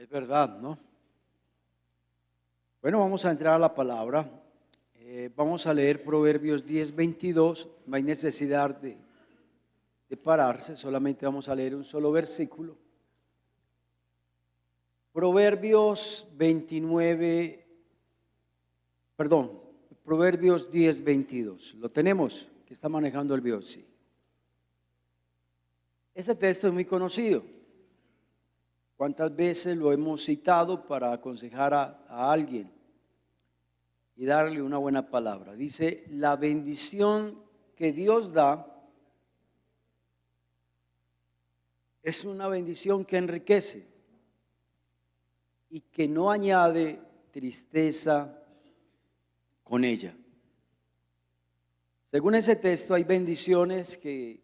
Es verdad, ¿no? Bueno, vamos a entrar a la palabra. Vamos a leer Proverbios 10:22. No hay necesidad de pararse, solamente vamos a leer un solo versículo. Proverbios 10:22. ¿Lo tenemos? ¿Que está manejando el video? Sí. Este texto es muy conocido. ¿Cuántas veces lo hemos citado para aconsejar a alguien y darle una buena palabra? Dice, la bendición que Dios da es una bendición que enriquece y que no añade tristeza con ella. Según ese texto, hay bendiciones que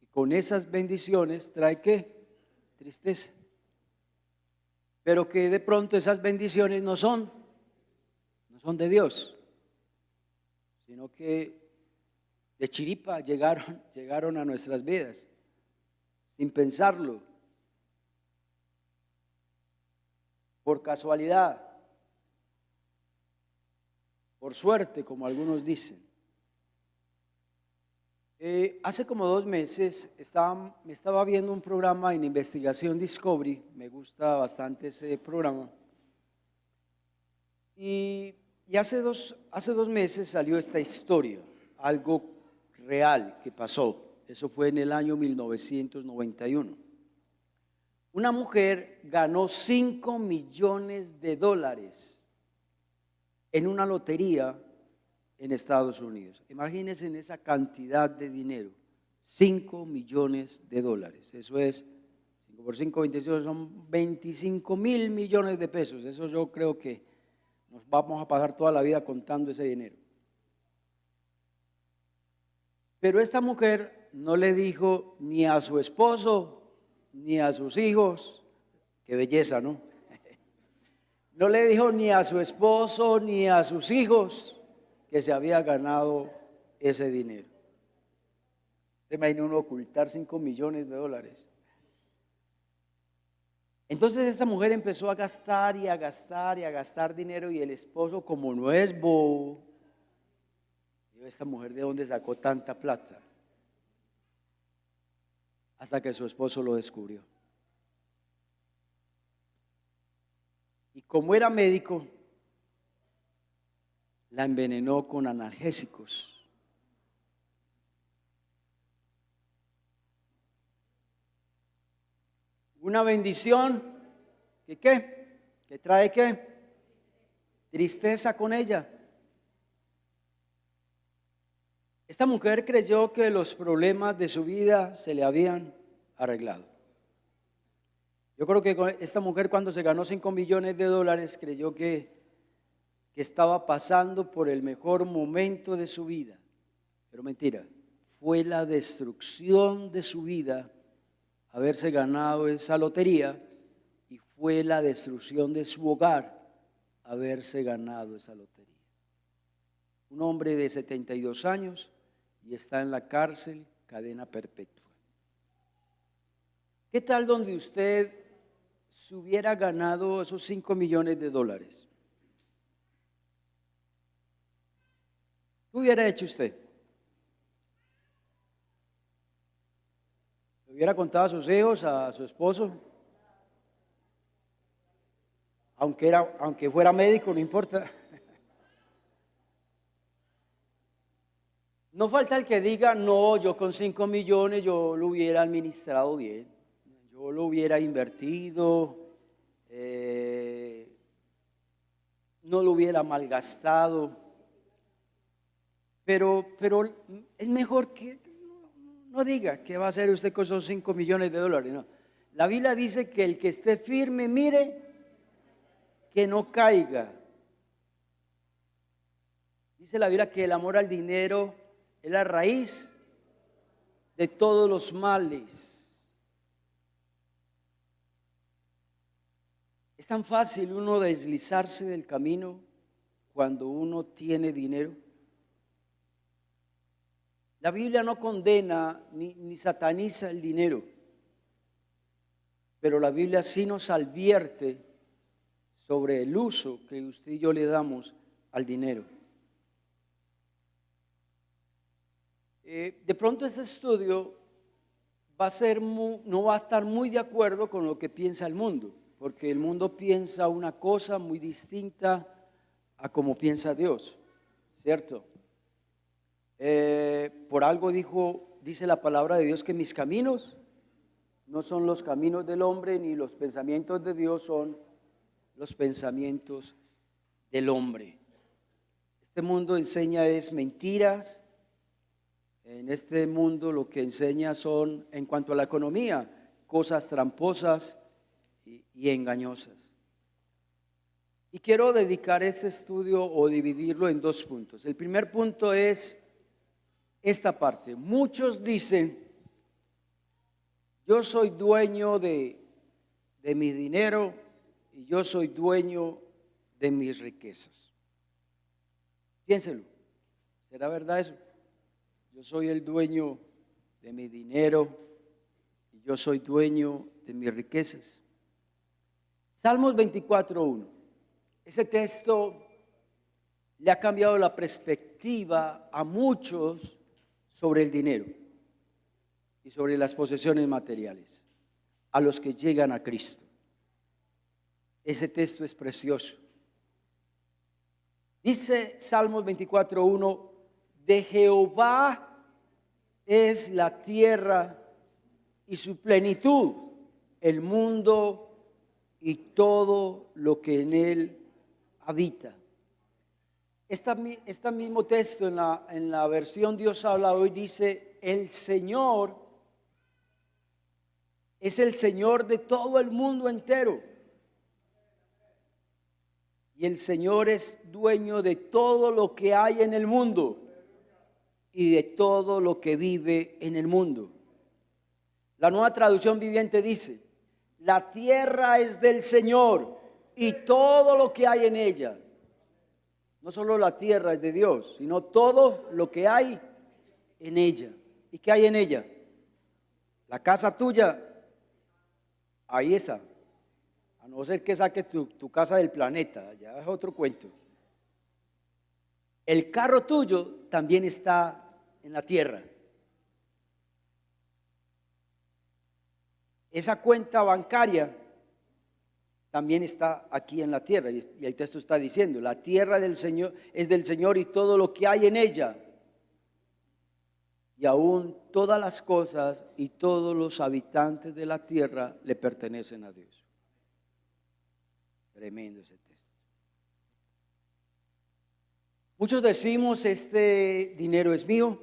con esas bendiciones trae ¿qué? Tristeza. Pero que de pronto esas bendiciones no son de Dios, sino que de chiripa llegaron a nuestras vidas, sin pensarlo, por casualidad, por suerte, como algunos dicen. Hace como 2 meses me estaba viendo un programa en Investigación Discovery, me gusta bastante ese programa, y hace dos meses salió esta historia, algo real que pasó. Eso fue en el año 1991. Una mujer ganó $5 millones en una lotería en Estados Unidos. Imagínense en esa cantidad de dinero, $5 millones. Eso es, 5 por 5, 25, son 25.000 millones de pesos. Eso yo creo que nos vamos a pasar toda la vida contando ese dinero. Pero esta mujer no le dijo ni a su esposo, ni a sus hijos, qué belleza, ¿no? No le dijo ni a su esposo, ni a sus hijos que se había ganado ese dinero. ¿Se imagina uno ocultar $5 millones? Entonces esta mujer empezó a gastar y a gastar y a gastar dinero, y el esposo, como no es bobo, dijo, esta mujer ¿de dónde sacó tanta plata? Hasta que su esposo lo descubrió. Y como era médico, la envenenó con analgésicos. Una bendición que ¿qué? ¿Que trae qué? Tristeza con ella. Esta mujer creyó que los problemas de su vida se le habían arreglado. Yo creo que esta mujer, cuando se ganó $5 millones, creyó que estaba pasando por el mejor momento de su vida. Pero mentira, fue la destrucción de su vida haberse ganado esa lotería, y fue la destrucción de su hogar haberse ganado esa lotería. Un hombre de 72 años y está en la cárcel, cadena perpetua. ¿Qué tal donde usted se hubiera ganado esos $5 millones? ¿Qué hubiera hecho usted? ¿Le hubiera contado a sus hijos, a su esposo? Aunque fuera médico, no importa. No falta el que diga, no, yo con 5 millones yo lo hubiera administrado bien, yo lo hubiera invertido, no lo hubiera malgastado. Pero es mejor que no diga qué va a hacer usted con esos $5 millones. No. La Biblia dice que el que esté firme, mire, que no caiga. Dice la Biblia que el amor al dinero es la raíz de todos los males. Es tan fácil uno deslizarse del camino cuando uno tiene dinero. La Biblia no condena ni sataniza el dinero, pero la Biblia sí nos advierte sobre el uso que usted y yo le damos al dinero. De pronto este estudio no va a estar muy de acuerdo con lo que piensa el mundo, porque el mundo piensa una cosa muy distinta a como piensa Dios, ¿cierto? Por algo dice la palabra de Dios que mis caminos no son los caminos del hombre, ni los pensamientos de Dios son los pensamientos del hombre. Este mundo enseña es mentiras. En este mundo lo que enseña son, en cuanto a la economía, cosas tramposas y engañosas. Y quiero dedicar este estudio o dividirlo en dos puntos. El primer punto es esta parte. Muchos dicen, yo soy dueño de mi dinero y yo soy dueño de mis riquezas. Piénselo, ¿será verdad eso? Yo soy el dueño de mi dinero y yo soy dueño de mis riquezas. Salmos 24:1. Ese texto le ha cambiado la perspectiva a muchos sobre el dinero y sobre las posesiones materiales, a los que llegan a Cristo. Ese texto es precioso. Dice Salmos 24:1, de Jehová es la tierra y su plenitud, el mundo y todo lo que en él habita. Este mismo texto en la versión Dios habla hoy dice, el Señor es el Señor de todo el mundo entero. Y el Señor es dueño de todo lo que hay en el mundo y de todo lo que vive en el mundo. La Nueva Traducción Viviente dice, la tierra es del Señor y todo lo que hay en ella. No solo la tierra es de Dios, sino todo lo que hay en ella. ¿Y qué hay en ella? La casa tuya, ahí está. A no ser que saques tu casa del planeta, ya es otro cuento. El carro tuyo también está en la tierra. Esa cuenta bancaria también está aquí en la tierra. Y el texto está diciendo, la tierra del Señor es del Señor y todo lo que hay en ella. Y aún todas las cosas y todos los habitantes de la tierra le pertenecen a Dios. Tremendo ese texto. Muchos decimos, este dinero es mío,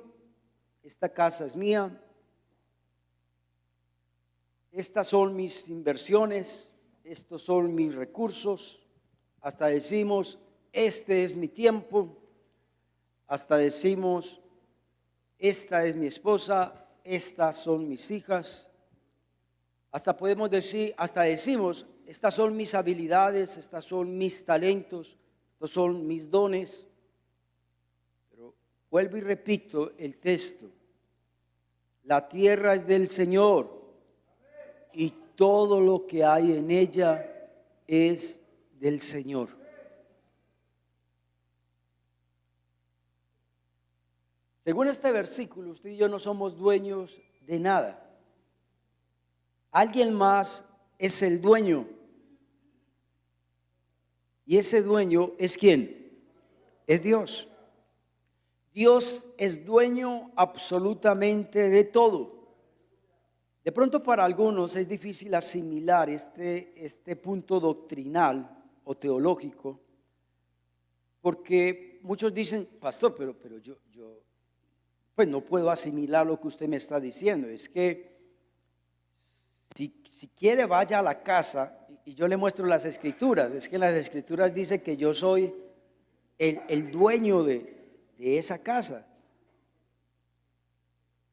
esta casa es mía, estas son mis inversiones, estos son mis recursos. Hasta decimos, este es mi tiempo. Hasta decimos, esta es mi esposa, estas son mis hijas. Hasta podemos decir, hasta decimos, estas son mis habilidades, estas son mis talentos, estos son mis dones. Pero vuelvo y repito el texto. La tierra es del Señor y todo lo que hay en ella es del Señor. Según este versículo, usted y yo no somos dueños de nada. Alguien más es el dueño. Y ese dueño es ¿quién? Es Dios. Dios es dueño absolutamente de todo. De pronto para algunos es difícil asimilar este punto doctrinal o teológico, porque muchos dicen, pastor, pero yo pues no puedo asimilar lo que usted me está diciendo. Es que si quiere vaya a la casa y yo le muestro las escrituras. Es que las escrituras dicen que yo soy el dueño de esa casa.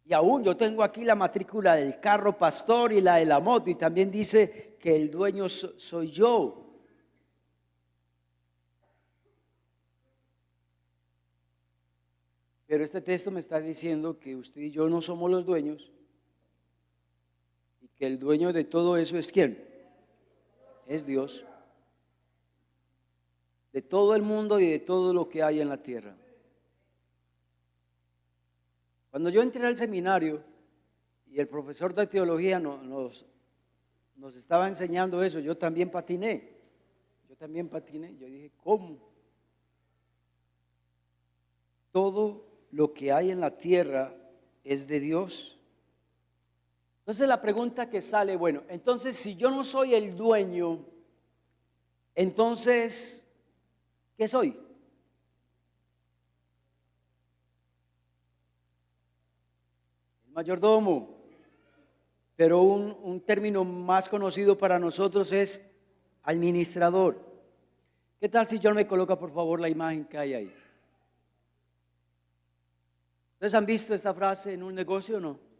Y aún yo tengo aquí la matrícula del carro pastor y la de la moto, y también dice que el dueño soy yo. Pero este texto me está diciendo que usted y yo no somos los dueños y que el dueño de todo eso es ¿quién? Es Dios. De todo el mundo y de todo lo que hay en la tierra. Cuando yo entré al seminario y el profesor de teología nos estaba enseñando eso, yo también patiné. Yo dije, ¿cómo? Todo lo que hay en la tierra es de Dios. Entonces la pregunta que sale, bueno, entonces si yo no soy el dueño, entonces, ¿qué soy? El mayordomo. Pero un término más conocido para nosotros es administrador. ¿Qué tal si John me coloca por favor la imagen que hay ahí? ¿Ustedes han visto esta frase en un negocio o no?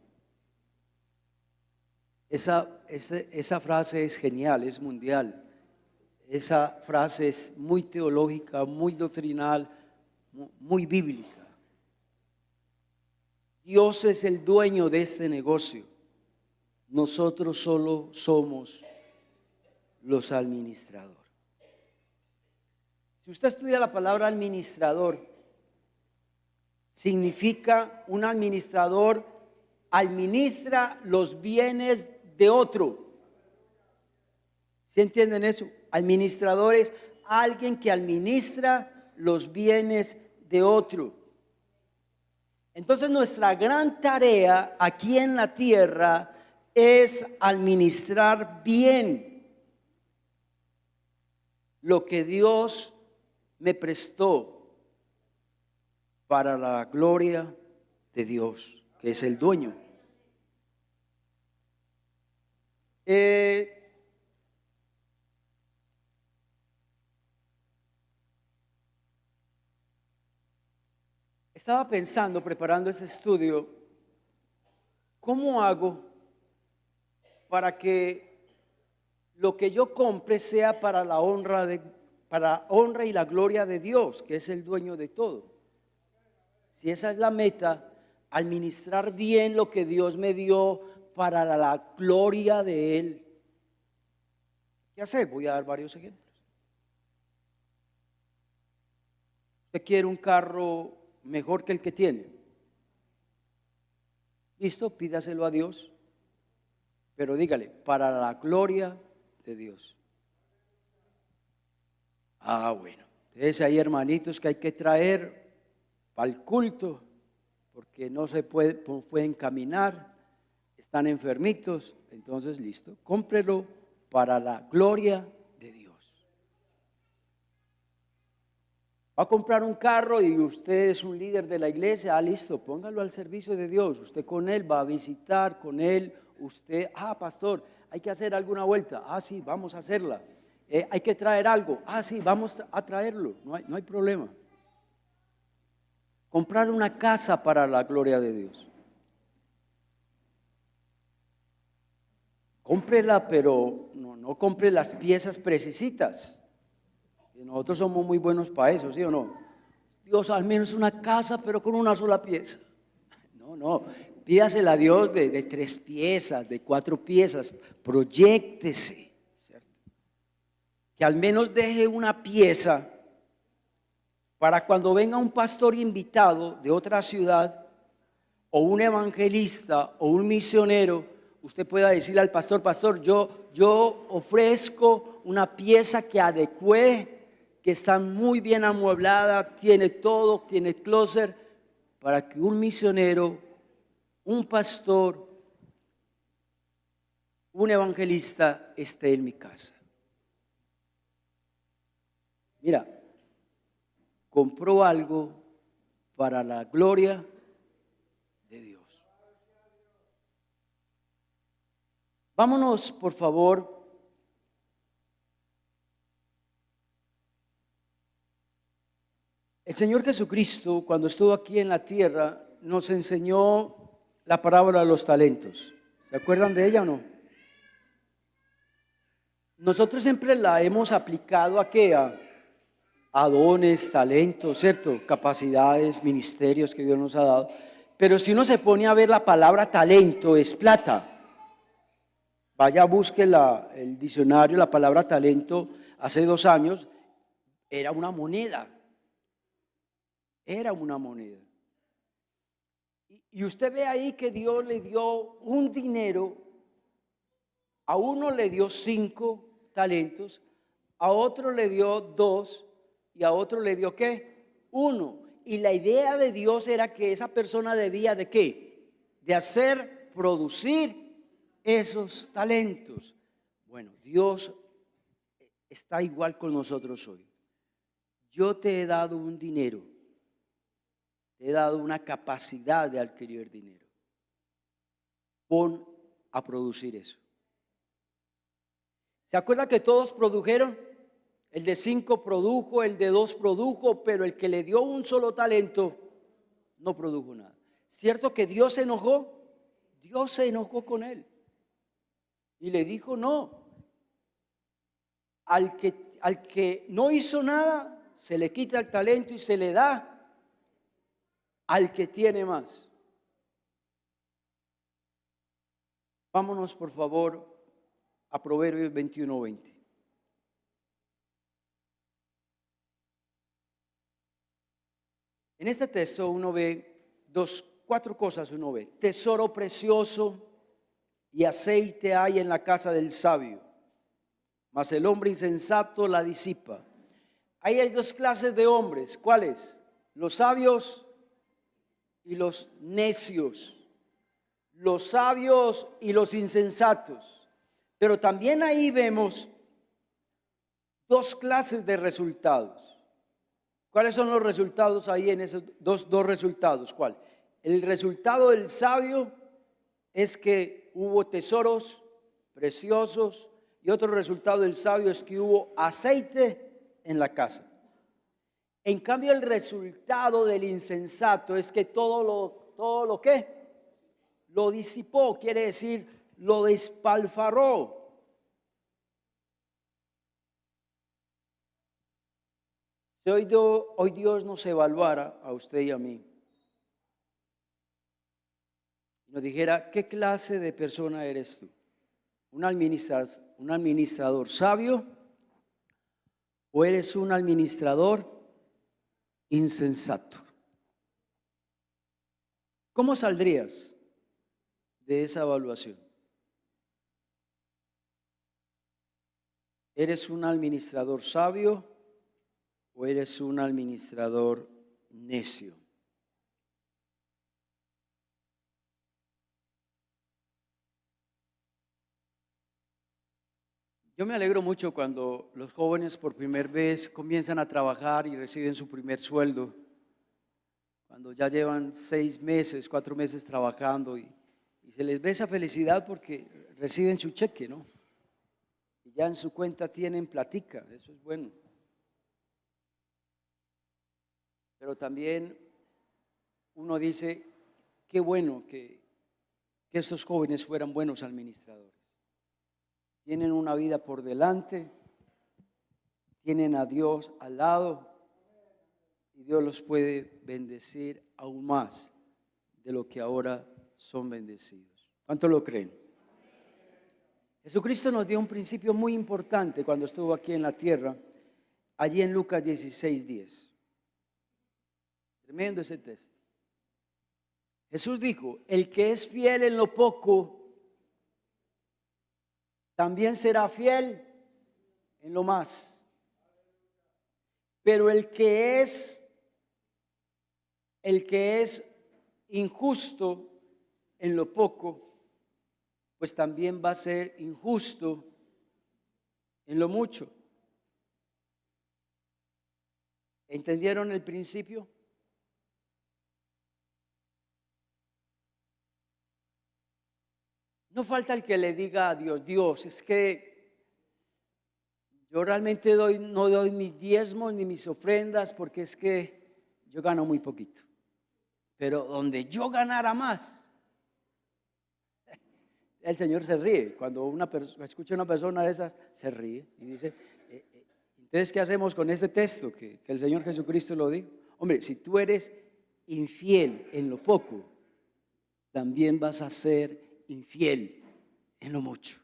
Esa frase es genial, es mundial. Esa frase es muy teológica, muy doctrinal, muy bíblica. Dios es el dueño de este negocio. Nosotros solo somos los administradores. Si usted estudia la palabra administrador, significa un administrador administra los bienes de otro. ¿Sí entienden eso? Administrador es alguien que administra los bienes de otro. Entonces nuestra gran tarea aquí en la tierra es administrar bien lo que Dios me prestó para la gloria de Dios, que es el dueño. Estaba pensando, preparando este estudio, ¿cómo hago para que lo que yo compre sea para la honra y la gloria de Dios, que es el dueño de todo? Si esa es la meta, administrar bien lo que Dios me dio para la gloria de Él. ¿Qué hacer? Voy a dar varios ejemplos. ¿Usted quiere un carro mejor que el que tiene? Listo, pídaselo a Dios, pero dígale, para la gloria de Dios. Bueno, entonces hay hermanitos que hay que traer para el culto, porque no pueden caminar, están enfermitos, entonces listo, cómprelo para la gloria de Dios. Va a comprar un carro y usted es un líder de la iglesia, listo, póngalo al servicio de Dios. Usted con él va a visitar, con él, usted, pastor, hay que hacer alguna vuelta, sí, vamos a hacerla. Hay que traer algo, sí, vamos a traerlo, no hay problema. Comprar una casa para la gloria de Dios. Cómprela, pero no compre las piezas precisitas. Nosotros somos muy buenos para eso, ¿sí o no? Dios, al menos una casa, pero con una sola pieza. No, pídasela a Dios de 3 piezas, de 4 piezas, proyéctese, ¿cierto? Que al menos deje una pieza para cuando venga un pastor invitado de otra ciudad, o un evangelista, o un misionero, usted pueda decirle al pastor, yo ofrezco una pieza que adecue, que está muy bien amueblada, tiene todo, tiene closet, para que un misionero, un pastor, un evangelista esté en mi casa. Mira, compró algo para la gloria de Dios. Vámonos, por favor, el Señor Jesucristo, cuando estuvo aquí en la tierra, nos enseñó la parábola de los talentos. ¿Se acuerdan de ella o no? Nosotros siempre la hemos aplicado a dones, talentos, ¿cierto? Capacidades, ministerios que Dios nos ha dado. Pero si uno se pone a ver, la palabra talento es plata. Vaya, busque el diccionario, la palabra talento hace 2 años era una moneda. Era una moneda. Y usted ve ahí que Dios le dio un dinero, a uno le dio 5 talentos, a otro le dio 2 y a otro le dio ¿qué? 1. Y la idea de Dios era que esa persona debía de ¿qué? De hacer producir esos talentos. Bueno, Dios está igual con nosotros hoy. Yo te he dado un dinero, te he dado una capacidad de adquirir dinero. Pon a producir eso. ¿Se acuerda que todos produjeron? El de 5 produjo, el de 2 produjo, pero el que le dio un solo talento no produjo nada. ¿Cierto que Dios se enojó? Dios se enojó con él y le dijo no. Al que no hizo nada, se le quita el talento y se le da al que tiene más. Vámonos por favor a Proverbios 21:20. En este texto uno ve 4 cosas uno ve. Tesoro precioso y aceite hay en la casa del sabio, mas el hombre insensato la disipa. Ahí hay 2 clases de hombres. ¿Cuáles? Los sabios y los necios. Los sabios y los insensatos. Pero también ahí vemos 2 clases de resultados. ¿Cuáles son los resultados ahí en esos dos resultados? ¿Cuál? El resultado del sabio es que hubo tesoros preciosos y otro resultado del sabio es que hubo aceite en la casa. En cambio, el resultado del insensato es que todo lo que lo disipó, quiere decir, lo despilfarró. Si hoy Dios nos evaluara a usted y a mí, y nos dijera, ¿qué clase de persona eres tú? ¿Un administrador sabio o eres un administrador insensato? ¿Cómo saldrías de esa evaluación? ¿Eres un administrador sabio o eres un administrador necio? Yo me alegro mucho cuando los jóvenes por primera vez comienzan a trabajar y reciben su primer sueldo. Cuando ya llevan 6 meses, 4 meses trabajando y se les ve esa felicidad porque reciben su cheque, ¿no? Y ya en su cuenta tienen platica, eso es bueno. Pero también uno dice, qué bueno que estos jóvenes fueran buenos administradores. Tienen una vida por delante, tienen a Dios al lado y Dios los puede bendecir aún más de lo que ahora son bendecidos. ¿Cuánto lo creen? Jesucristo nos dio un principio muy importante cuando estuvo aquí en la tierra, allí en Lucas 16:10. Tremendo ese texto. Jesús dijo, el que es fiel en lo poco, también será fiel en lo más. Pero el que es injusto en lo poco, pues también va a ser injusto en lo mucho. ¿Entendieron el principio? No falta el que le diga a Dios, Dios, es que yo realmente no doy mis diezmos ni mis ofrendas porque es que yo gano muy poquito. Pero donde yo ganara más, el Señor se ríe. Cuando escucha una persona de esas, se ríe y dice, entonces, ¿qué hacemos con este texto que el Señor Jesucristo lo dijo? Hombre, si tú eres infiel en lo poco, también vas a ser infiel en lo mucho.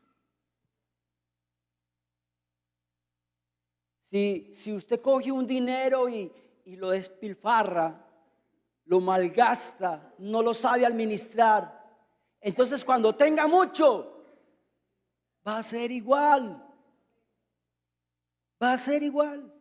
Si usted coge un dinero y lo despilfarra, lo malgasta, no lo sabe administrar, entonces cuando tenga mucho, va a ser igual. Va a ser igual.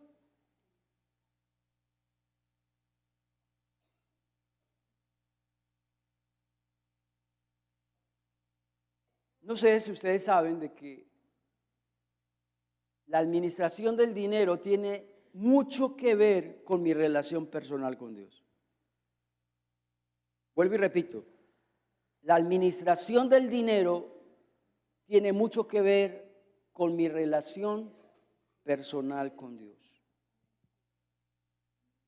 No sé si ustedes saben de que la administración del dinero tiene mucho que ver con mi relación personal con Dios. Vuelvo y repito, la administración del dinero tiene mucho que ver con mi relación personal con Dios.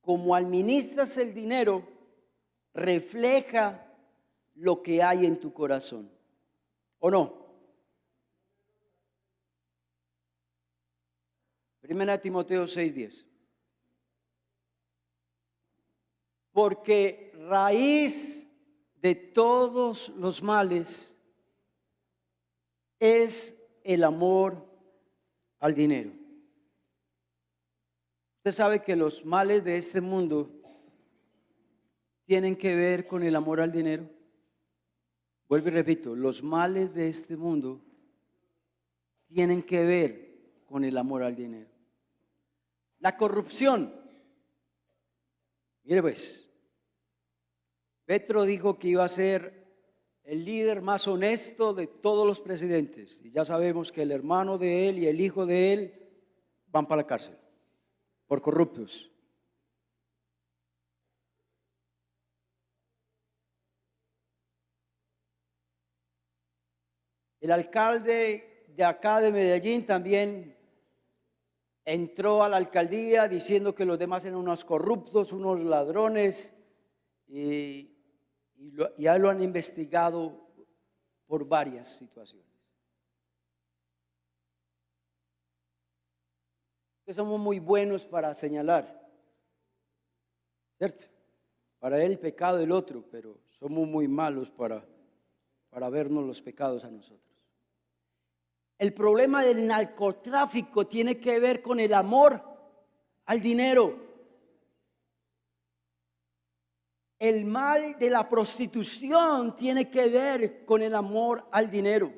Como administras el dinero, refleja lo que hay en tu corazón, ¿o no? Primera Timoteo 6:10. Porque raíz de todos los males es el amor al dinero. Usted sabe que los males de este mundo tienen que ver con el amor al dinero. Vuelvo y repito, los males de este mundo tienen que ver con el amor al dinero. La corrupción. Mire pues, Petro dijo que iba a ser el líder más honesto de todos los presidentes. Y ya sabemos que el hermano de él y el hijo de él van para la cárcel por corruptos. El alcalde de acá de Medellín también entró a la alcaldía diciendo que los demás eran unos corruptos, unos ladrones, y ya lo han investigado por varias situaciones. Que somos muy buenos para señalar, ¿cierto? Para ver el pecado del otro, pero somos muy malos para vernos los pecados a nosotros. El problema del narcotráfico tiene que ver con el amor al dinero. El mal de la prostitución tiene que ver con el amor al dinero.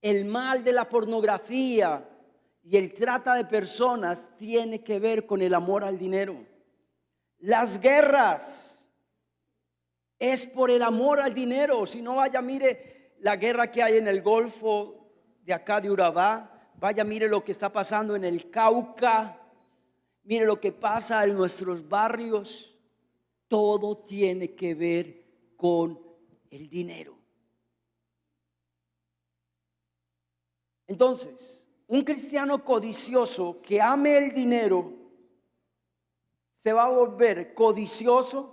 El mal de la pornografía y el trata de personas tiene que ver con el amor al dinero. Las guerras es por el amor al dinero. Si no, vaya, mire la guerra que hay en el Golfo de acá de Urabá. Vaya, mire lo que está pasando en el Cauca. Mire lo que pasa en nuestros barrios. Todo tiene que ver con el dinero. Entonces, un cristiano codicioso que ame el dinero se va a volver codicioso.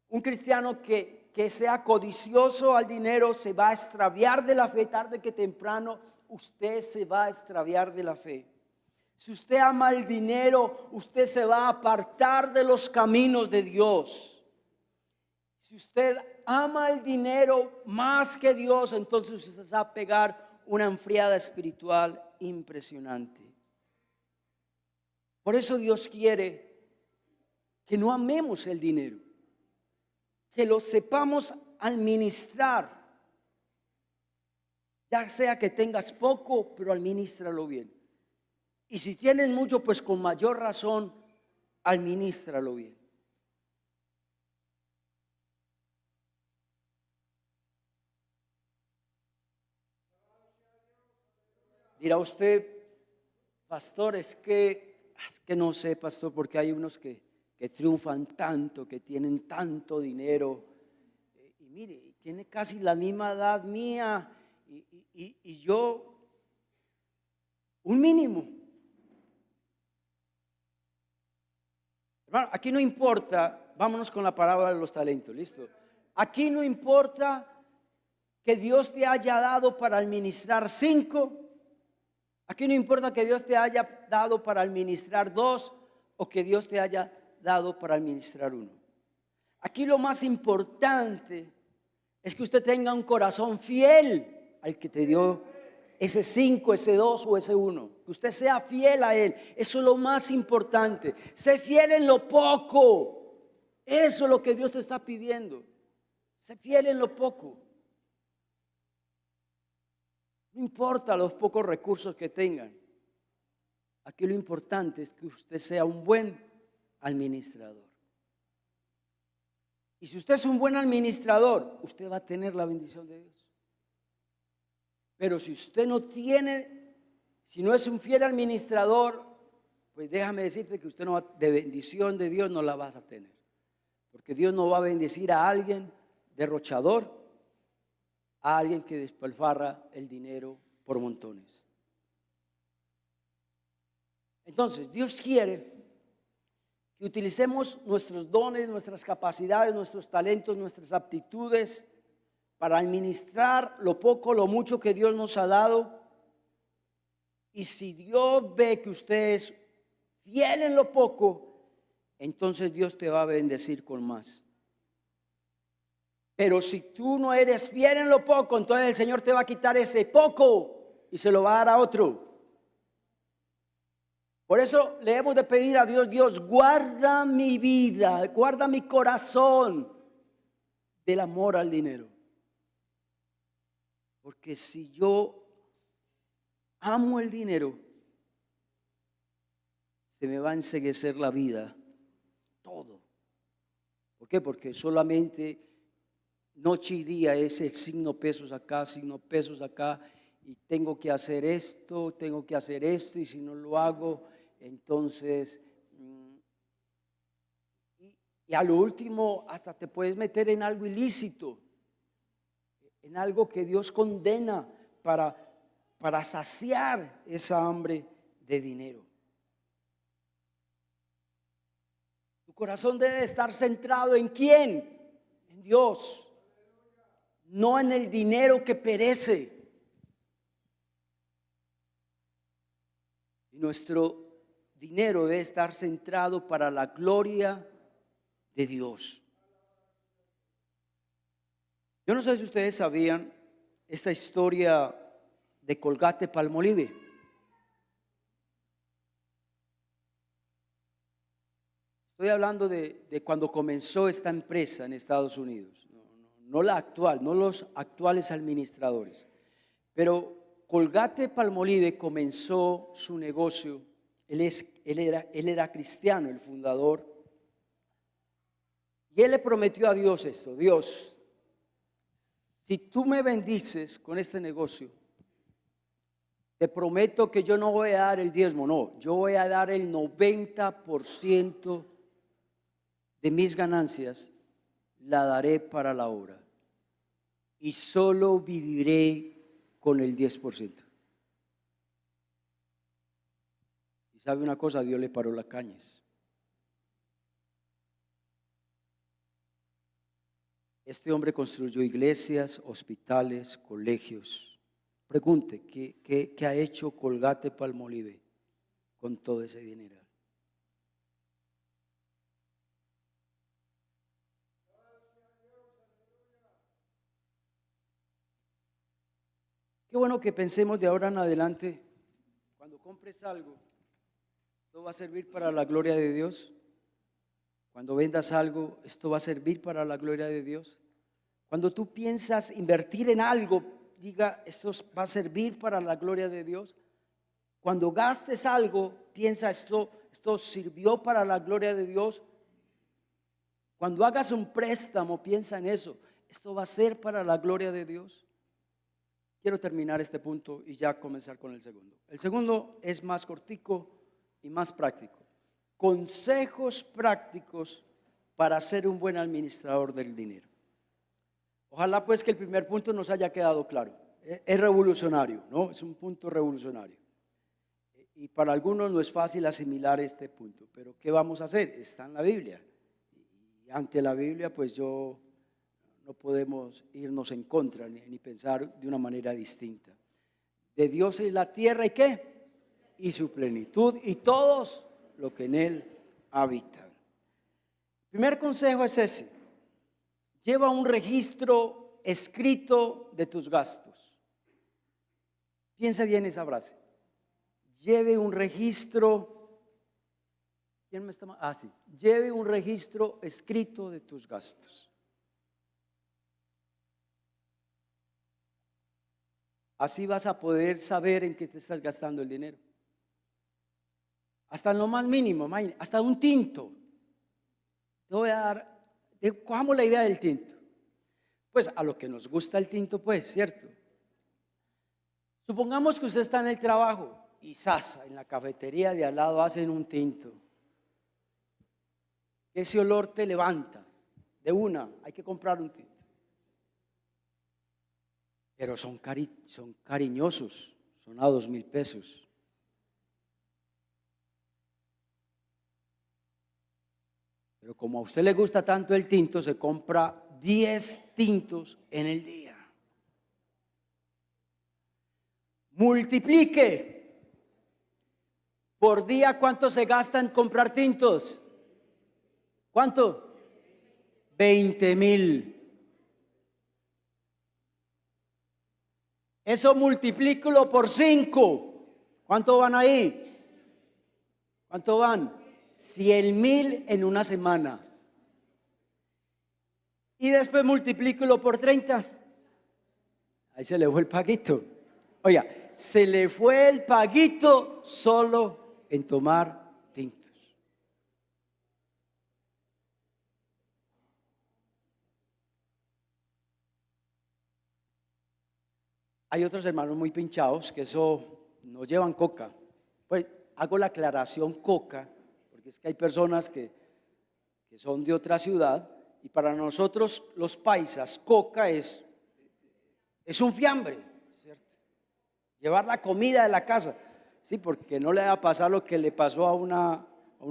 Un cristiano que sea codicioso al dinero se va a extraviar de la fe. Tarde que temprano usted se va a extraviar de la fe. Si usted ama el dinero, usted se va a apartar de los caminos de Dios. Si usted ama el dinero más que Dios, entonces usted se va a pegar una enfriada espiritual impresionante. Por eso Dios quiere que no amemos el dinero, que lo sepamos administrar. Ya sea que tengas poco, pero administralo bien. Y si tienes mucho, pues con mayor razón, administralo bien. Dirá usted, pastor, es que no sé, pastor, porque hay unos que triunfan tanto, que tienen tanto dinero. Y mire, tiene casi la misma edad mía y yo un mínimo. Hermano, aquí no importa, vámonos con la parábola de los talentos, ¿listo? Aquí no importa que Dios te haya dado para administrar 5. Aquí no importa que Dios te haya dado para administrar 2 o que Dios te haya dado para administrar 1. Aquí lo más importante es que usted tenga un corazón fiel al que te dio ese 5, ese 2 o ese 1. Que usted sea fiel a Él. Eso es lo más importante. Sé fiel en lo poco. Eso es lo que Dios te está pidiendo. Sé fiel en lo poco. No importa los pocos recursos que tengan. Aquí lo importante es que usted sea un buen administrador. Y si usted es un buen administrador, usted va a tener la bendición de Dios. Pero si usted no tiene, si no es un fiel administrador, pues déjame decirte que usted no va, de bendición de Dios no la vas a tener. Porque Dios no va a bendecir a alguien derrochador, a alguien que despilfarra el dinero por montones. Entonces, Dios quiere que utilicemos nuestros dones, nuestras capacidades, nuestros talentos, nuestras aptitudes para administrar lo poco, lo mucho que Dios nos ha dado. Y si Dios ve que usted es fiel en lo poco, entonces Dios te va a bendecir con más. Pero si tú no eres fiel en lo poco, entonces el Señor te va a quitar ese poco y se lo va a dar a otro. Por eso le hemos de pedir a Dios: Dios, guarda mi vida, guarda mi corazón del amor al dinero. Porque si yo amo el dinero, se me va a enceguecer la vida, todo. ¿Por qué? Porque solamente noche y día es el signo pesos acá, signo pesos acá, y tengo que hacer esto, y si no lo hago, entonces, y a lo último hasta te puedes meter en algo ilícito, en algo que Dios condena para saciar esa hambre de dinero. Tu corazón debe estar centrado ¿en quién? En Dios, no en el dinero que perece. Y nuestro dinero debe estar centrado para la gloria de Dios. Yo no sé si ustedes sabían esta historia de Colgate-Palmolive. Estoy hablando de cuando comenzó esta empresa en Estados Unidos, no la actual, no los actuales administradores, pero Colgate-Palmolive comenzó su negocio. Él era cristiano, el fundador, y él le prometió a Dios esto: Dios, si tú me bendices con este negocio, te prometo que yo no voy a dar el diezmo, no, yo voy a dar el 90% de mis ganancias, la daré para la obra, y solo viviré con el 10%. Y sabe una cosa, Dios le paró las cañas. Este hombre construyó iglesias, hospitales, colegios. Pregunte, ¿qué ha hecho Colgate-Palmolive con todo ese dinero? Qué bueno que pensemos de ahora en adelante, cuando compres algo, esto va a servir para la gloria de Dios. Cuando vendas algo, esto va a servir para la gloria de Dios. Cuando tú piensas invertir en algo, diga, esto va a servir para la gloria de Dios. Cuando gastes algo, piensa, esto sirvió para la gloria de Dios. Cuando hagas un préstamo, piensa en eso, esto va a ser para la gloria de Dios. Quiero terminar este punto y ya comenzar con el segundo. El segundo es más cortico y más práctico. Consejos prácticos para ser un buen administrador del dinero. Ojalá pues que el primer punto nos haya quedado claro. Es revolucionario, ¿no? Es un punto revolucionario. Y para algunos no es fácil asimilar este punto, pero ¿qué vamos a hacer? Está en la Biblia. Y ante la Biblia pues no podemos irnos en contra ni pensar de una manera distinta. De Dios es la tierra y ¿qué? Y su plenitud y todos lo que en él habitan. El primer consejo es ese: lleva un registro escrito de tus gastos. Piensa bien esa frase. Lleve un registro. ¿Quién me está? Sí. Lleve un registro escrito de tus gastos. Así vas a poder saber en qué te estás gastando el dinero. Hasta en lo más mínimo, hasta un tinto. Te voy a dar, cojamos la idea del tinto. Pues a lo que nos gusta el tinto, pues, ¿cierto? Supongamos que usted está en el trabajo y sasa, en la cafetería de al lado hacen un tinto. Ese olor te levanta de una, hay que comprar un tinto. Pero son cariñosos, son a 2,000 pesos. Pero como a usted le gusta tanto el tinto, se compra 10 tintos en el día. Multiplique por día cuánto se gasta en comprar tintos. ¿Cuánto? 20,000. Eso multiplícalo por 5. ¿Cuánto van ahí? ¿Cuánto van? 100,000 en una semana. Y después multiplícalo por 30. Ahí se le fue el paguito. Oiga, se le fue el paguito solo en tomar tintos. Hay otros hermanos muy pinchados que eso no llevan coca. Pues hago la aclaración coca, porque es que hay personas que son de otra ciudad y para nosotros los paisas, coca es un fiambre, ¿cierto? Llevar la comida de la casa, sí, porque no le va a pasar lo que le pasó a una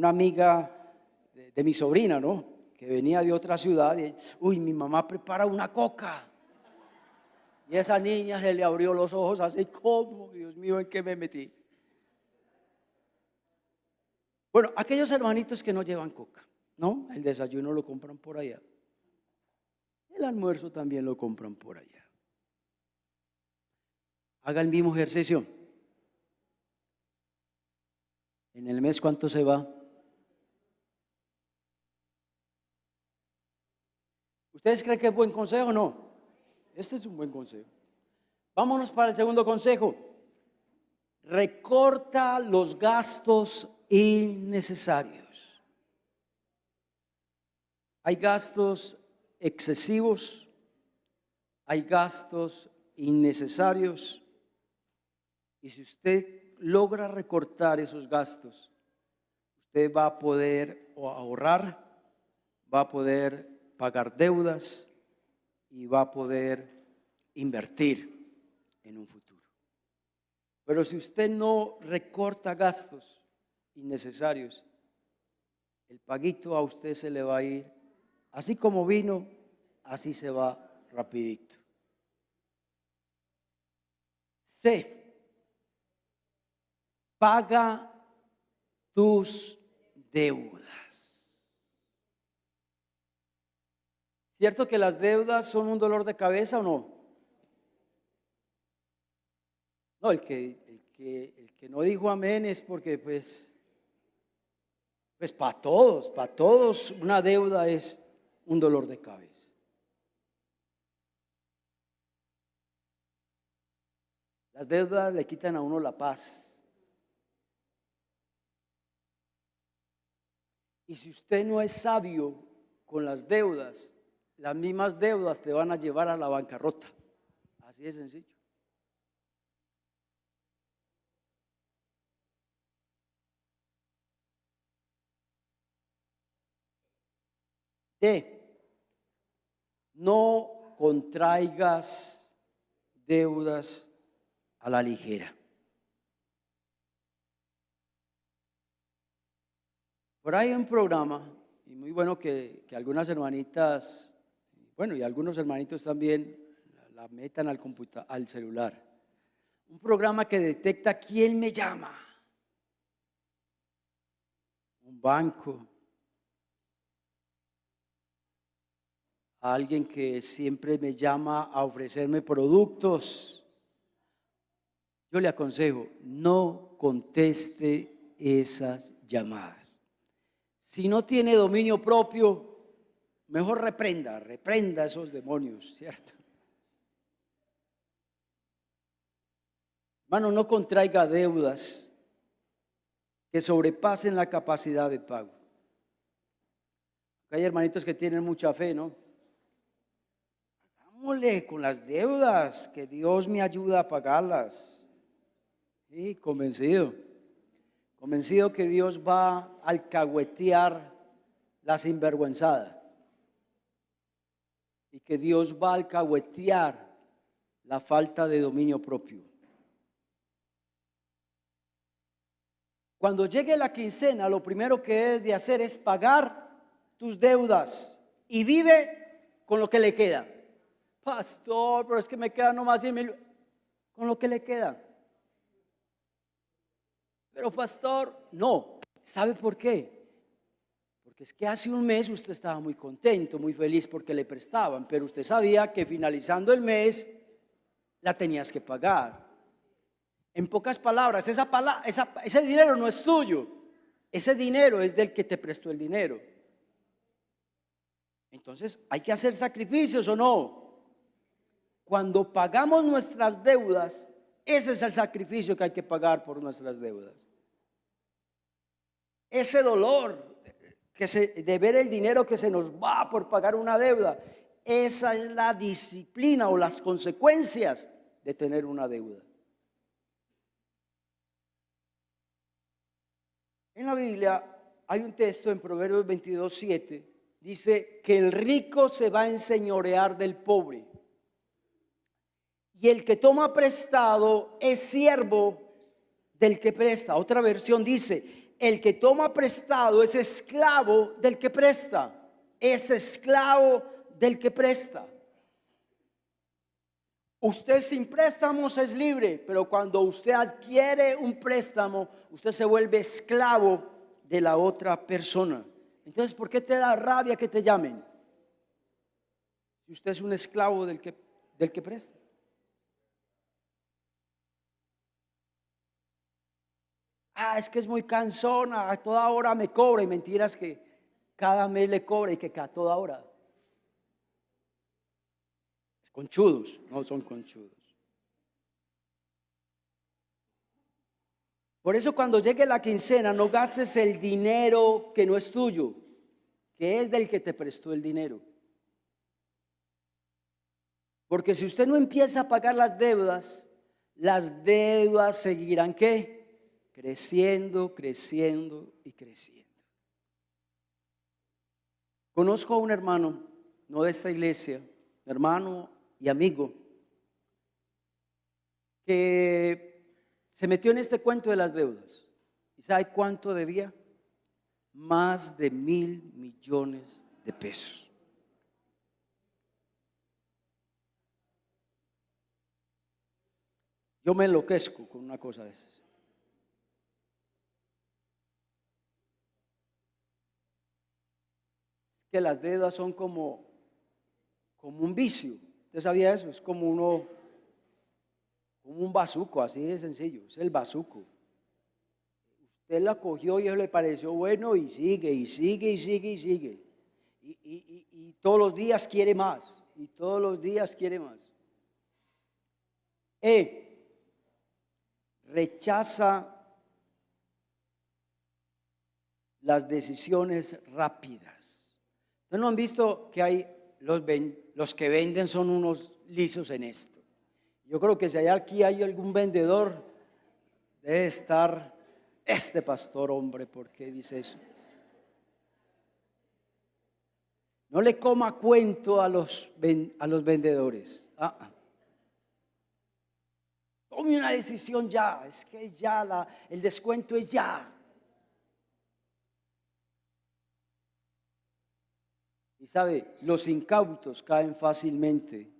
amiga de mi sobrina, ¿no? Que venía de otra ciudad y, uy, mi mamá prepara una coca. Y esa niña se le abrió los ojos así como, Dios mío, ¿en qué me metí? Bueno, aquellos hermanitos que no llevan coca, ¿no? El desayuno lo compran por allá. El almuerzo también lo compran por allá. Haga el mismo ejercicio. En el mes, ¿cuánto se va? ¿Ustedes creen que es buen consejo o no? Este es un buen consejo. Vámonos para el segundo consejo. Recorta los gastos innecesarios. Hay gastos excesivos, hay gastos innecesarios. Y si usted logra recortar esos gastos, usted va a poder ahorrar, va a poder pagar deudas y va a poder invertir en un futuro. Pero si usted no recorta gastos innecesarios, el paguito a usted se le va a ir, así como vino, así se va rapidito. C. Paga tus deudas. ¿Cierto que las deudas son un dolor de cabeza o no? No, el que no dijo amén es porque pues para todos una deuda es un dolor de cabeza. Las deudas le quitan a uno la paz. Y si usted no es sabio con las deudas, las mismas deudas te van a llevar a la bancarrota. Así de sencillo. D. No contraigas deudas a la ligera. Por ahí hay un programa, y muy bueno que algunas hermanitas, bueno, y algunos hermanitos también la metan al celular. Un programa que detecta quién me llama. Un banco. Alguien que siempre me llama a ofrecerme productos. yo le aconsejo, no conteste esas llamadas. Si no tiene dominio propio, mejor reprenda a esos demonios, ¿cierto? Hermano, no contraiga deudas que sobrepasen la capacidad de pago. Hay hermanitos que tienen mucha fe, ¿no? Hagámosle con las deudas, que Dios me ayuda a pagarlas. Sí, convencido que Dios va a alcahuetear la sinvergüenzada y que Dios va a alcahuetear la falta de dominio propio. Cuando llegue la quincena, lo primero que debes de hacer es pagar tus deudas y vive con lo que le queda. Pastor, pero es que me quedan nomás 100,000. Con lo que le queda. Pero pastor, no. ¿Sabe por qué? Porque es que hace un mes usted estaba muy contento, muy feliz porque le prestaban, pero usted sabía que finalizando el mes la tenías que pagar. En pocas palabras, ese dinero no es tuyo. Ese dinero es del que te prestó el dinero. Entonces, ¿hay que hacer sacrificios o no? Cuando pagamos nuestras deudas, ese es el sacrificio que hay que pagar por nuestras deudas. Ese dolor de ver el dinero que se nos va por pagar una deuda, esa es la disciplina o las consecuencias de tener una deuda. En la Biblia hay un texto en Proverbios 22:7, dice que el rico se va a enseñorear del pobre y el que toma prestado es siervo del que presta. Otra versión dice, el que toma prestado es esclavo del que presta, es esclavo del que presta. Usted sin préstamos es libre, pero cuando usted adquiere un préstamo, usted se vuelve esclavo de la otra persona. Entonces, ¿por qué te da rabia que te llamen? Si usted es un esclavo del que presta. Es que es muy cansona, a toda hora me cobra, y mentiras que cada mes le cobra y que a toda hora. Conchudos, no son conchudos. Por eso cuando llegue la quincena no gastes el dinero que no es tuyo, que es del que te prestó el dinero. Porque si usted no empieza a pagar las deudas seguirán ¿qué? Creciendo, creciendo y creciendo. Conozco a un hermano, no de esta iglesia, hermano y amigo, que se metió en este cuento de las deudas. ¿Y sabe cuánto debía? Más de 1,000 millones de pesos. Yo me enloquezco con una cosa de esas. Es que las deudas son como un vicio. ¿Usted sabía eso? Es como un bazuco, así de sencillo. Es el bazuco. Usted la cogió y eso le pareció bueno y sigue, y sigue, y sigue, y sigue. Y todos los días quiere más. Y todos los días quiere más. Rechaza las decisiones rápidas. ¿Ustedes no han visto que hay los que venden son unos lisos en esto? Yo creo que si aquí hay algún vendedor, debe estar este pastor, hombre, ¿por qué dice eso? No le coma cuento a los vendedores. Tome una decisión ya, es que ya el descuento es ya. Y sabe, los incautos caen fácilmente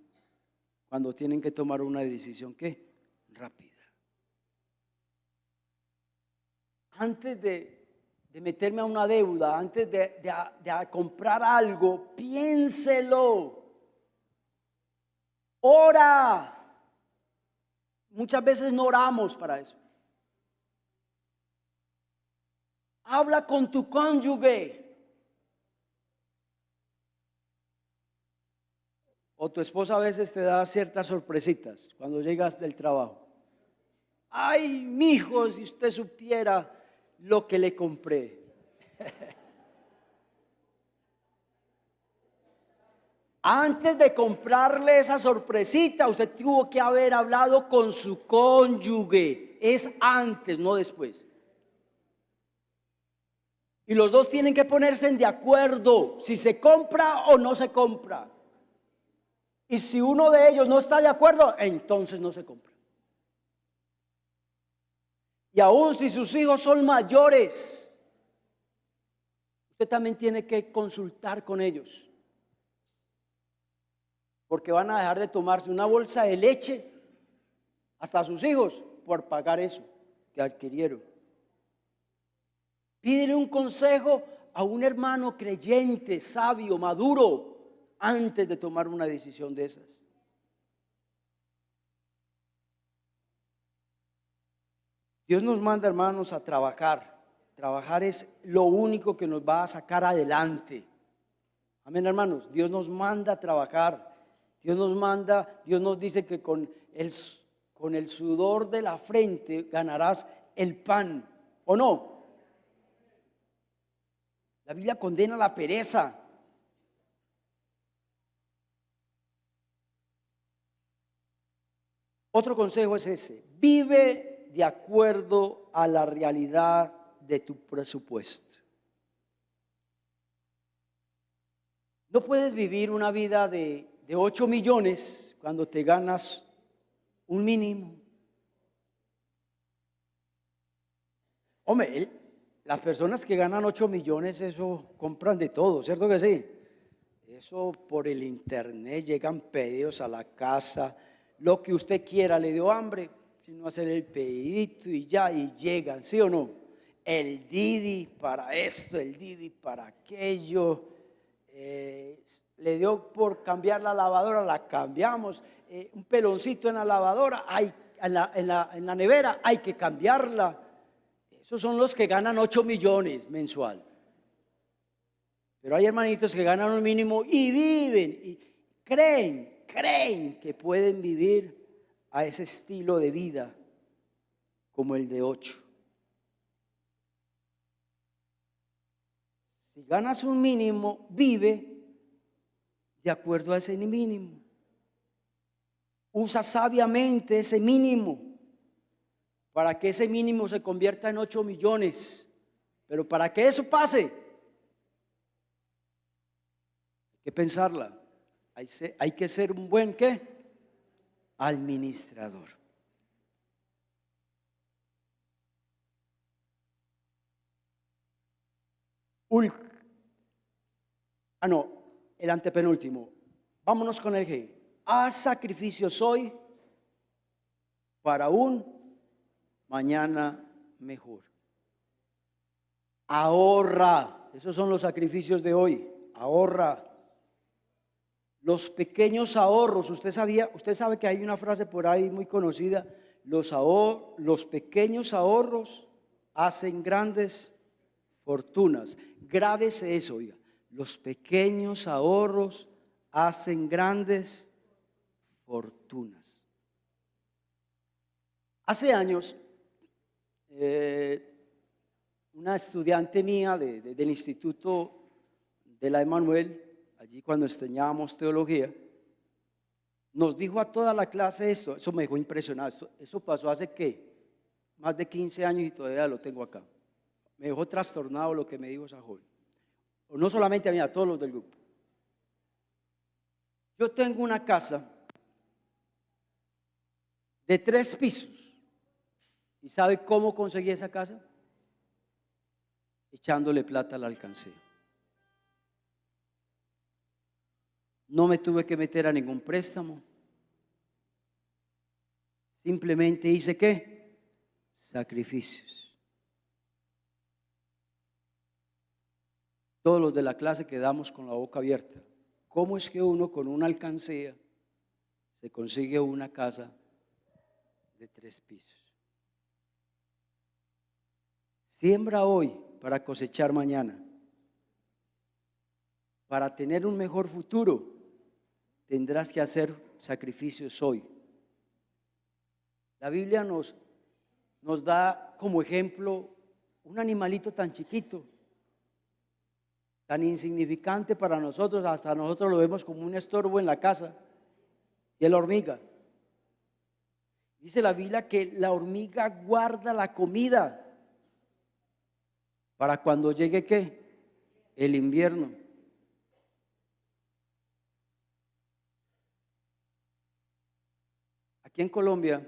cuando tienen que tomar una decisión, ¿qué? Rápida. Antes de meterme a una deuda, antes de comprar algo, piénselo. Ora. Muchas veces no oramos para eso. Habla con tu cónyuge. O tu esposa a veces te da ciertas sorpresitas cuando llegas del trabajo. Ay, mijo, si usted supiera lo que le compré. Antes de comprarle esa sorpresita, usted tuvo que haber hablado con su cónyuge. Es antes, no después. Y los dos tienen que ponerse de acuerdo si se compra o no se compra. Y si uno de ellos no está de acuerdo, entonces no se compra. Y aún si sus hijos son mayores, usted también tiene que consultar con ellos. Porque van a dejar de tomarse una bolsa de leche, hasta sus hijos, por pagar eso que adquirieron. Pídele un consejo a un hermano creyente, sabio, maduro, antes de tomar una decisión de esas. Dios nos manda, hermanos, a trabajar. Trabajar es lo único que nos va a sacar adelante. Amén, hermanos. Dios nos manda a trabajar. Dios nos dice que con el sudor de la frente ganarás el pan, ¿o no? La Biblia condena la pereza. Otro consejo es ese: vive de acuerdo a la realidad de tu presupuesto. No puedes vivir una vida de 8 millones cuando te ganas un mínimo. Hombre, las personas que ganan 8 millones, eso compran de todo, ¿cierto que sí? Eso por el internet llegan pedidos a la casa, lo que usted quiera. Le dio hambre, sino hacer el pedidito y ya, y llegan, ¿sí o no? El Didi para esto, el Didi para aquello. Le dio por cambiar la lavadora, la cambiamos. Un peloncito en la lavadora, en la nevera, hay que cambiarla. Esos son los que ganan 8 millones mensual. Pero hay hermanitos que ganan un mínimo y viven y creen que pueden vivir a ese estilo de vida como el de 8. Si ganas un mínimo, vive de acuerdo a ese mínimo. Usa sabiamente ese mínimo para que ese mínimo se convierta en 8 millones. Pero para que eso pase, hay que pensarla. Hay que ser un buen ¿qué? Administrador. El antepenúltimo. Vámonos con el G. Haz sacrificios hoy para un mañana mejor. Ahorra. Esos son los sacrificios de hoy. Ahorra. Los pequeños ahorros. Usted sabe que hay una frase por ahí muy conocida. Los pequeños ahorros hacen grandes fortunas. Grábese eso, oiga. Los pequeños ahorros hacen grandes fortunas. Hace años, una estudiante mía del Instituto de la Emanuel, allí cuando enseñábamos teología, nos dijo a toda la clase esto. Eso me dejó impresionado. Eso pasó hace ¿qué? Más de 15 años y todavía lo tengo acá. Me dejó trastornado lo que me dijo esa joven. O no solamente a mí, a todos los del grupo. Yo tengo una casa de 3 pisos. ¿Y sabe cómo conseguí esa casa? Echándole plata a la alcancía. No me tuve que meter a ningún préstamo. Simplemente hice ¿qué? Sacrificios. Todos los de la clase quedamos con la boca abierta. ¿Cómo es que uno con una alcancía se consigue una casa de 3 pisos. Siembra hoy para cosechar mañana. Para tener un mejor futuro, tendrás que hacer sacrificios hoy. La Biblia nos da como ejemplo un animalito tan chiquito, tan insignificante para nosotros, hasta nosotros lo vemos como un estorbo en la casa, y es la hormiga. Dice la Biblia que la hormiga guarda la comida para cuando llegue ¿qué? El invierno. Aquí en Colombia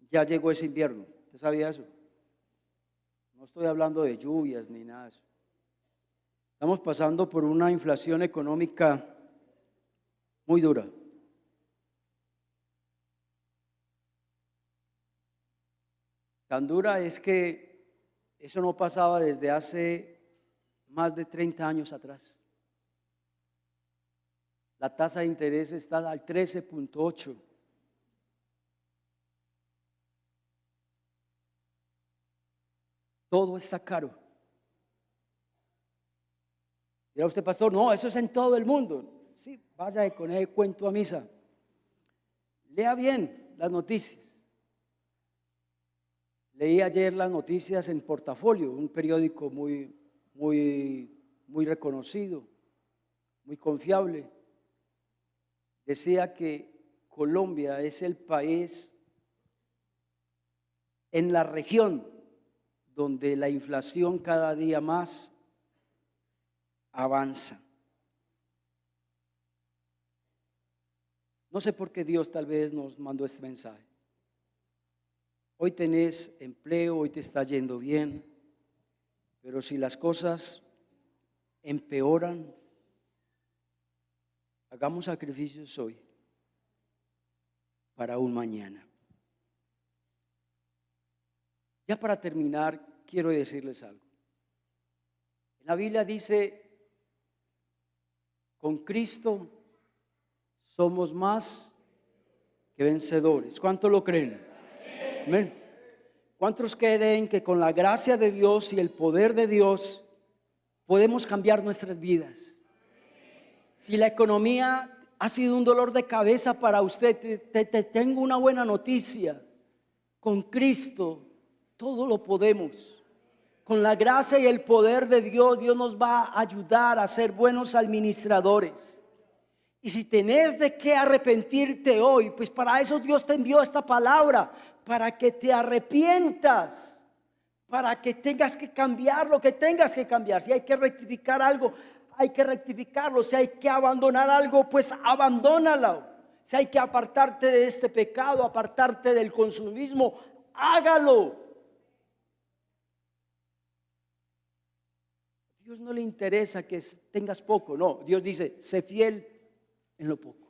ya llegó ese invierno. ¿Usted sabía eso? No estoy hablando de lluvias ni nada de eso. Estamos pasando por una inflación económica muy dura. Tan dura es que eso no pasaba desde hace más de 30 años atrás. La tasa de interés está al 13.8. Todo está caro. Dirá usted, pastor, no, eso es en todo el mundo. Sí, vaya con el cuento a misa. Lea bien las noticias. Leí ayer las noticias en Portafolio, un periódico muy reconocido, muy confiable. Decía que Colombia es el país en la región donde la inflación cada día más avanza. No sé por qué Dios tal vez nos mandó este mensaje. Hoy tenés empleo, hoy te está yendo bien, pero si las cosas empeoran, hagamos sacrificios hoy para un mañana. Ya para terminar, quiero decirles algo. En la Biblia dice, con Cristo somos más que vencedores. ¿Cuántos lo creen? Amén. ¿Cuántos creen que con la gracia de Dios y el poder de Dios podemos cambiar nuestras vidas? Si la economía ha sido un dolor de cabeza para usted, te tengo una buena noticia. Con Cristo todo lo podemos. Con la gracia y el poder de Dios, Dios nos va a ayudar a ser buenos administradores. Y si tenés de qué arrepentirte hoy, pues para eso Dios te envió esta palabra, para que te arrepientas, para que tengas que cambiar lo que tengas que cambiar. Si hay que rectificar algo, hay que rectificarlo. Si hay que abandonar algo, pues abandónalo. Si hay que apartarte de este pecado, apartarte del consumismo, hágalo. A Dios no le interesa que tengas poco, no. Dios dice, sé fiel en lo poco.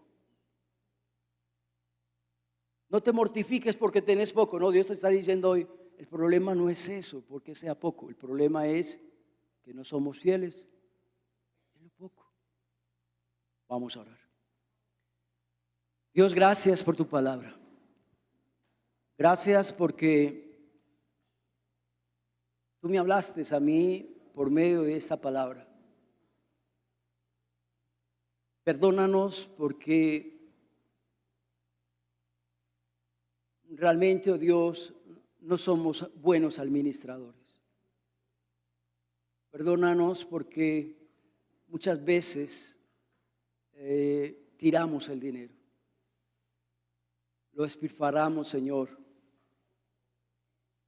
No te mortifiques porque tenés poco. No, Dios te está diciendo hoy, el problema no es eso, porque sea poco. El problema es que no somos fieles en lo poco. Vamos a orar. Dios, gracias por tu palabra. Gracias porque tú me hablaste a mí por medio de esta palabra. Perdónanos porque realmente, oh Dios, no somos buenos administradores. Perdónanos porque muchas veces tiramos el dinero, lo despilfarramos, Señor.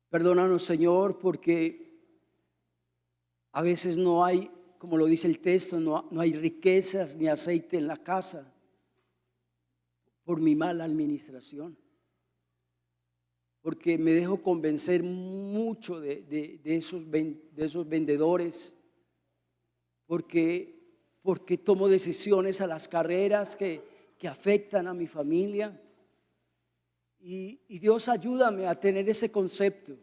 Perdónanos, Señor, porque a veces no hay, como lo dice el texto, no hay riquezas ni aceite en la casa por mi mala administración. Porque me dejo convencer mucho de esos vendedores, porque tomo decisiones a las carreras que afectan a mi familia. Y Dios, ayúdame a tener ese concepto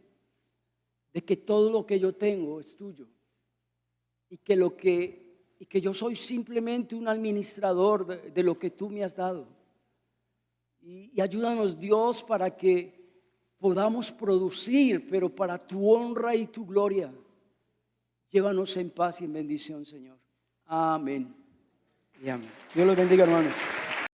de que todo lo que yo tengo es tuyo y que yo soy simplemente un administrador de lo que tú me has dado. Y ayúdanos, Dios, para que podamos producir, pero para tu honra y tu gloria. Llévanos en paz y en bendición, Señor. Amén y amén. Dios los bendiga, hermanos.